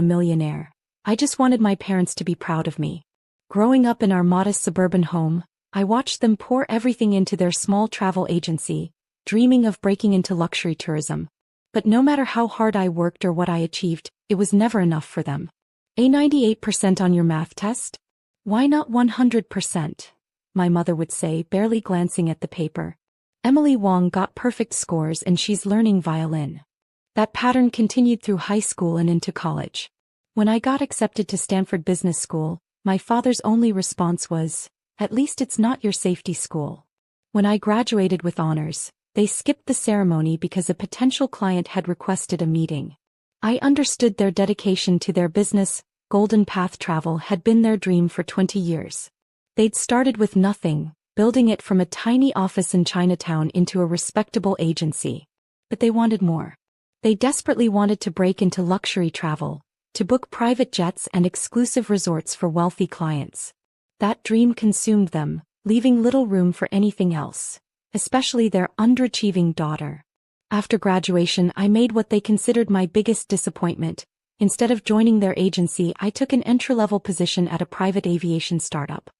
a millionaire. I just wanted my parents to be proud of me. Growing up in our modest suburban home, I watched them pour everything into their small travel agency, dreaming of breaking into luxury tourism. But no matter how hard I worked or what I achieved, it was never enough for them. A 98% on your math test? Why not 100%? My mother would say, barely glancing at the paper. Emily Wong got perfect scores and she's learning violin. That pattern continued through high school and into college. When I got accepted to Stanford Business School, my father's only response was, "At least it's not your safety school." When I graduated with honors, they skipped the ceremony because a potential client had requested a meeting. I understood their dedication to their business. Golden Path Travel had been their dream for 20 years. They'd started with nothing, building it from a tiny office in Chinatown into a respectable agency. But they wanted more. They desperately wanted to break into luxury travel, to book private jets and exclusive resorts for wealthy clients. That dream consumed them, leaving little room for anything else, especially their underachieving daughter. After graduation, I made what they considered my biggest disappointment. Instead of joining their agency, I took an entry-level position at a private aviation startup.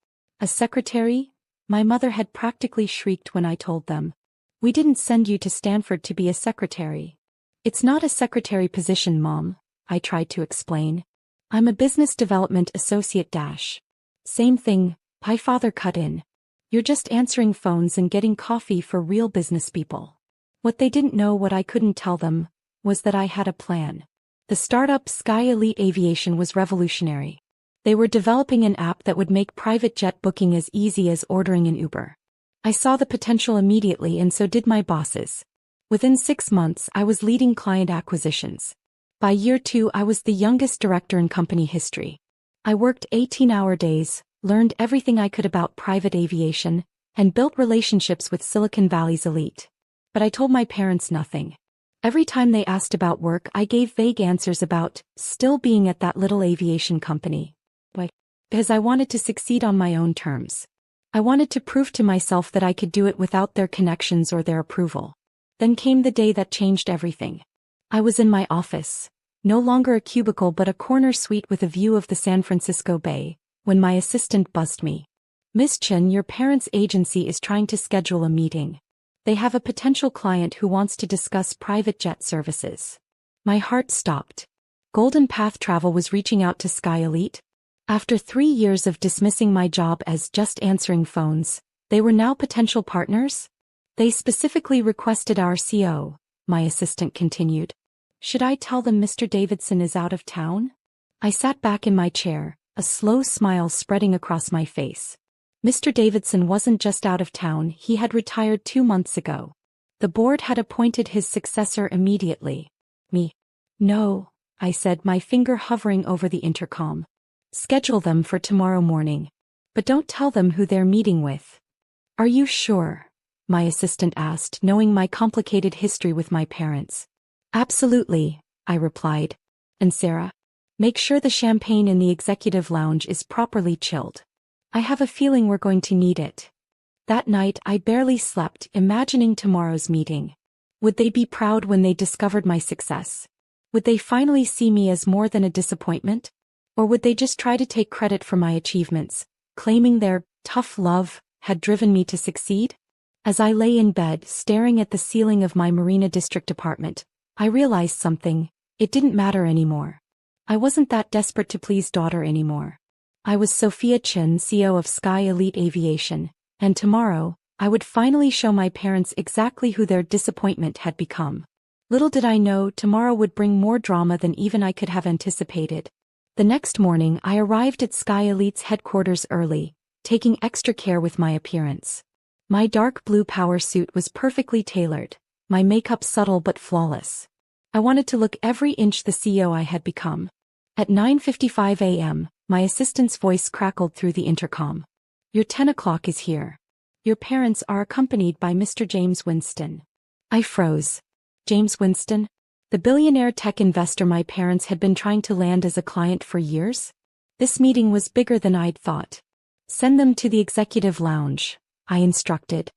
A secretary? My mother had practically shrieked when I told them. "We didn't send you to Stanford to be a secretary." "It's not a secretary position, Mom," I tried to explain. "I'm a business development associate dash." "Same thing," my father cut in. "You're just answering phones and getting coffee for real business people." What they didn't know, what I couldn't tell them, was that I had a plan. The startup Sky Elite Aviation was revolutionary. They were developing an app that would make private jet booking as easy as ordering an Uber. I saw the potential immediately and so did my bosses. Within 6 months, I was leading client acquisitions. By year 2, I was the youngest director in company history. I worked 18-hour days, learned everything I could about private aviation, and built relationships with Silicon Valley's elite. But I told my parents nothing. Every time they asked about work, I gave vague answers about still being at that little aviation company. Why? Because I wanted to succeed on my own terms. I wanted to prove to myself that I could do it without their connections or their approval. Then came the day that changed everything. I was in my office, no longer a cubicle but a corner suite with a view of the San Francisco Bay, when my assistant buzzed me. "Miss Chen, your parents' agency is trying to schedule a meeting. They have a potential client who wants to discuss private jet services." My heart stopped. Golden Path Travel was reaching out to Sky Elite. After 3 years of dismissing my job as just answering phones, they were now potential partners? "They specifically requested our CO," my assistant continued. "Should I tell them Mr. Davidson is out of town?" I sat back in my chair, a slow smile spreading across my face. Mr. Davidson wasn't just out of town, he had retired 2 months ago. The board had appointed his successor immediately. Me. "No," I said, my finger hovering over the intercom. "Schedule them for tomorrow morning. But don't tell them who they're meeting with." "Are you sure?" my assistant asked, knowing my complicated history with my parents. "Absolutely," I replied. "And Sarah? Make sure the champagne in the executive lounge is properly chilled. I have a feeling we're going to need it." That night I barely slept, imagining tomorrow's meeting. Would they be proud when they discovered my success? Would they finally see me as more than a disappointment? Or would they just try to take credit for my achievements, claiming their tough love had driven me to succeed? As I lay in bed, staring at the ceiling of my Marina District apartment, I realized something. It didn't matter anymore. I wasn't that desperate to please daughter anymore. I was Sophia Chen, CEO of Sky Elite Aviation, and tomorrow, I would finally show my parents exactly who their disappointment had become. Little did I know, tomorrow would bring more drama than even I could have anticipated. The next morning, I arrived at Sky Elite's headquarters early, taking extra care with my appearance. My dark blue power suit was perfectly tailored, my makeup subtle but flawless. I wanted to look every inch the CEO I had become. At 9:55 a.m., my assistant's voice crackled through the intercom. "Your 10 o'clock is here. Your parents are accompanied by Mr. James Winston." I froze. James Winston? The billionaire tech investor my parents had been trying to land as a client for years? This meeting was bigger than I'd thought. "Send them to the executive lounge," I instructed.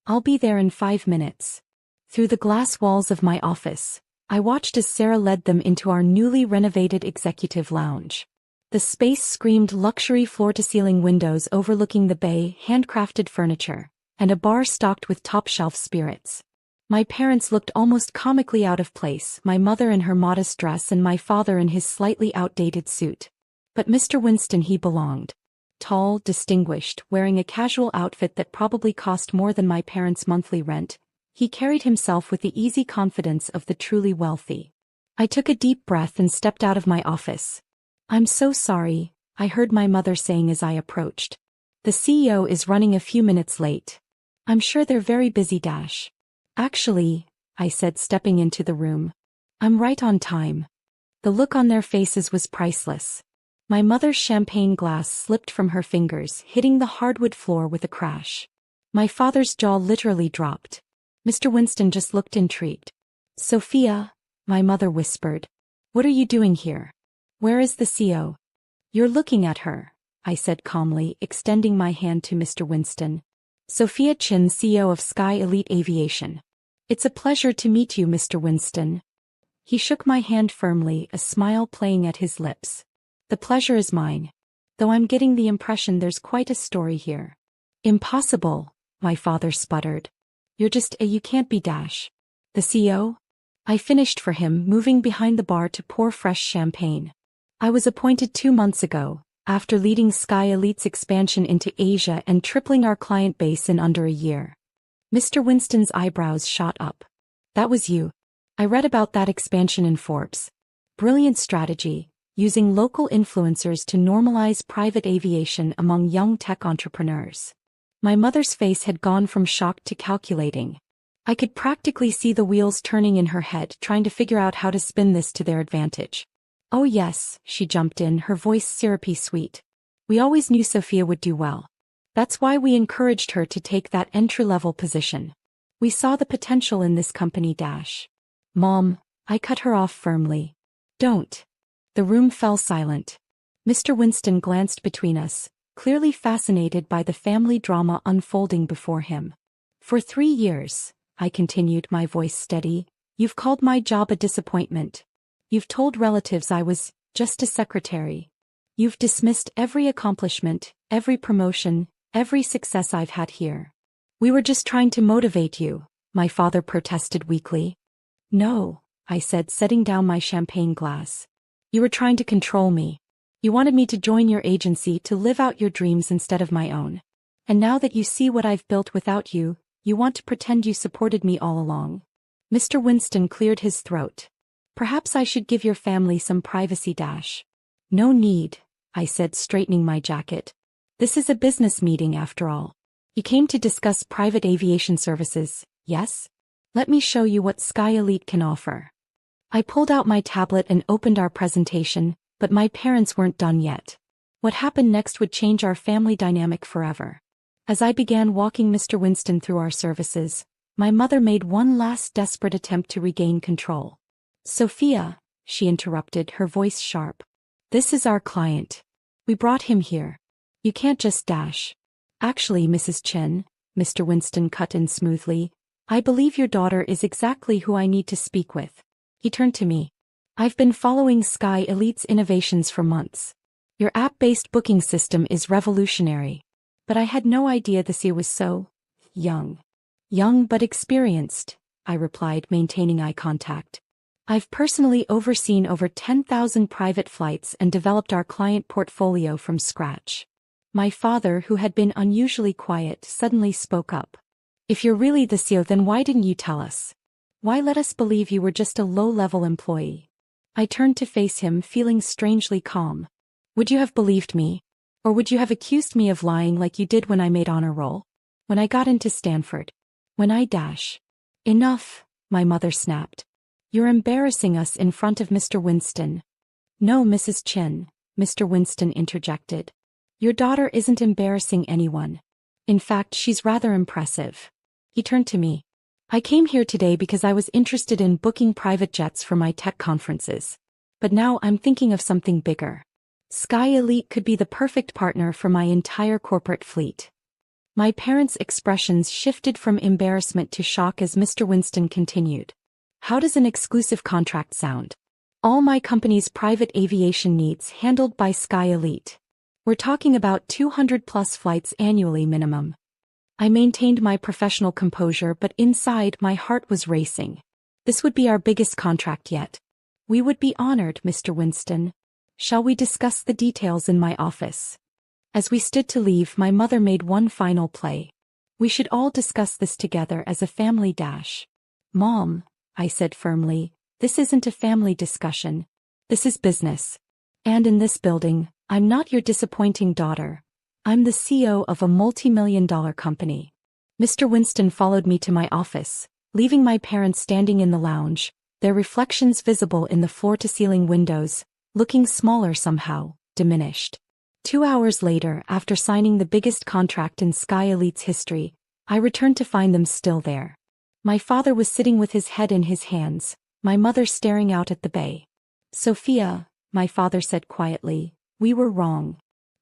"I'll be there in 5 minutes." Through the glass walls of my office, I watched as Sarah led them into our newly renovated executive lounge. The space screamed luxury floor-to-ceiling windows overlooking the bay, handcrafted furniture, and a bar stocked with top-shelf spirits. My parents looked almost comically out of place, my mother in her modest dress and my father in his slightly outdated suit. But Mr. Winston, he belonged. Tall, distinguished, wearing a casual outfit that probably cost more than my parents' monthly rent, he carried himself with the easy confidence of the truly wealthy. I took a deep breath and stepped out of my office. "I'm so sorry," I heard my mother saying as I approached. "The CEO is running a few minutes late. I'm sure they're very busy. Actually," I said, stepping into the room, "I'm right on time." The look on their faces was priceless. My mother's champagne glass slipped from her fingers, hitting the hardwood floor with a crash. My father's jaw literally dropped. Mr. Winston just looked intrigued. "Sophia," my mother whispered, "what are you doing here? Where is the CEO?" "You're looking at her," I said calmly, extending my hand to Mr. Winston. "Sophia Chin, CEO of Sky Elite Aviation. It's a pleasure to meet you, Mr. Winston." He shook my hand firmly, a smile playing at his lips. "The pleasure is mine. Though I'm getting the impression there's quite a story here." "Impossible," my father sputtered. You can't be the CEO?" I finished for him, moving behind the bar to pour fresh champagne. "I was appointed 2 months ago, after leading Sky Elite's expansion into Asia and tripling our client base in under a year." Mr. Winston's eyebrows shot up. "That was you. I read about that expansion in Forbes. Brilliant strategy, using local influencers to normalize private aviation among young tech entrepreneurs." My mother's face had gone from shocked to calculating. I could practically see the wheels turning in her head, trying to figure out how to spin this to their advantage. "Oh yes," she jumped in, her voice syrupy sweet. "We always knew Sophia would do well. That's why we encouraged her to take that entry-level position. We saw the potential in this company. Mom," I cut her off firmly. "Don't." The room fell silent. Mr. Winston glanced between us, clearly fascinated by the family drama unfolding before him. "For 3 years," I continued, my voice steady, "you've called my job a disappointment. You've told relatives I was just a secretary. You've dismissed every accomplishment, every promotion, every success I've had here." "We were just trying to motivate you," my father protested weakly. "No," I said, setting down my champagne glass. "You were trying to control me. You wanted me to join your agency to live out your dreams instead of my own. And now that you see what I've built without you, you want to pretend you supported me all along." Mr. Winston cleared his throat. "Perhaps I should give your family some privacy." "No need," I said, straightening my jacket. "This is a business meeting after all. You came to discuss private aviation services, yes? Let me show you what Sky Elite can offer." I pulled out my tablet and opened our presentation, but my parents weren't done yet. What happened next would change our family dynamic forever. As I began walking Mr. Winston through our services, my mother made one last desperate attempt to regain control. "Sophia," she interrupted, her voice sharp. "This is our client. We brought him here. You can't just Actually, Mrs. Chen," Mr. Winston cut in smoothly, "I believe your daughter is exactly who I need to speak with." He turned to me. "I've been following Sky Elite's innovations for months. Your app-based booking system is revolutionary. But I had no idea the CEO was so young." "Young but experienced," I replied, maintaining eye contact. "I've personally overseen over 10,000 private flights and developed our client portfolio from scratch." My father, who had been unusually quiet, suddenly spoke up. "If you're really the CEO, then why didn't you tell us? Why let us believe you were just a low-level employee?" I turned to face him, feeling strangely calm. "Would you have believed me? Or would you have accused me of lying like you did when I made honor roll? When I got into Stanford? When I Enough," my mother snapped. "You're embarrassing us in front of Mr. Winston." "No, Mrs. Chin," Mr. Winston interjected. "Your daughter isn't embarrassing anyone. In fact, she's rather impressive." He turned to me. "I came here today because I was interested in booking private jets for my tech conferences. But now I'm thinking of something bigger. Sky Elite could be the perfect partner for my entire corporate fleet." My parents' expressions shifted from embarrassment to shock as Mr. Winston continued. How does an exclusive contract sound? All my company's private aviation needs handled by Sky Elite. We're talking about 200 plus flights annually minimum. I maintained my professional composure, but inside my heart was racing. This would be our biggest contract yet. We would be honored, Mr. Winston. Shall we discuss the details in my office? As we stood to leave, my mother made one final play. We should all discuss this together as a family dash. Mom, I said firmly, this isn't a family discussion. This is business. And in this building, I'm not your disappointing daughter. I'm the CEO of a multi-million-dollar company. Mr. Winston followed me to my office, leaving my parents standing in the lounge, their reflections visible in the floor-to-ceiling windows, looking smaller somehow, diminished. 2 hours later, after signing the biggest contract in Sky Elite's history, I returned to find them still there. My father was sitting with his head in his hands, my mother staring out at the bay. Sophia, my father said quietly, we were wrong.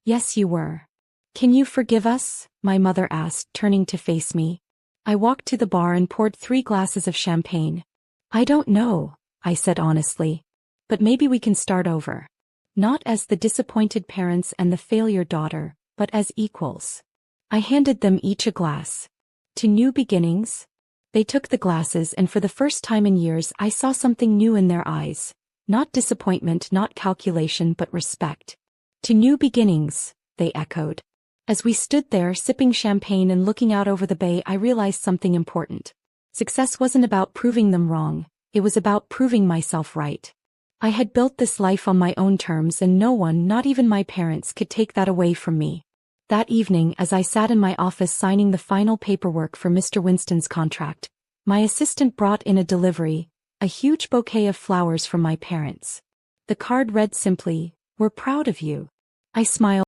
Yes, you were. Can you forgive us? My mother asked, turning to face me. I walked to the bar and poured 3 glasses of champagne. I don't know, I said honestly. But maybe we can start over. Not as the disappointed parents and the failure daughter, but as equals. I handed them each a glass. To new beginnings? They took the glasses, and for the first time in years I saw something new in their eyes. Not disappointment, not calculation, but respect. To new beginnings, they echoed. As we stood there sipping champagne and looking out over the bay, I realized something important. Success wasn't about proving them wrong, it was about proving myself right. I had built this life on my own terms, and no one, not even my parents, could take that away from me. That evening, as I sat in my office signing the final paperwork for Mr. Winston's contract, my assistant brought in a delivery, a huge bouquet of flowers from my parents. The card read simply, "We're proud of you." I smiled.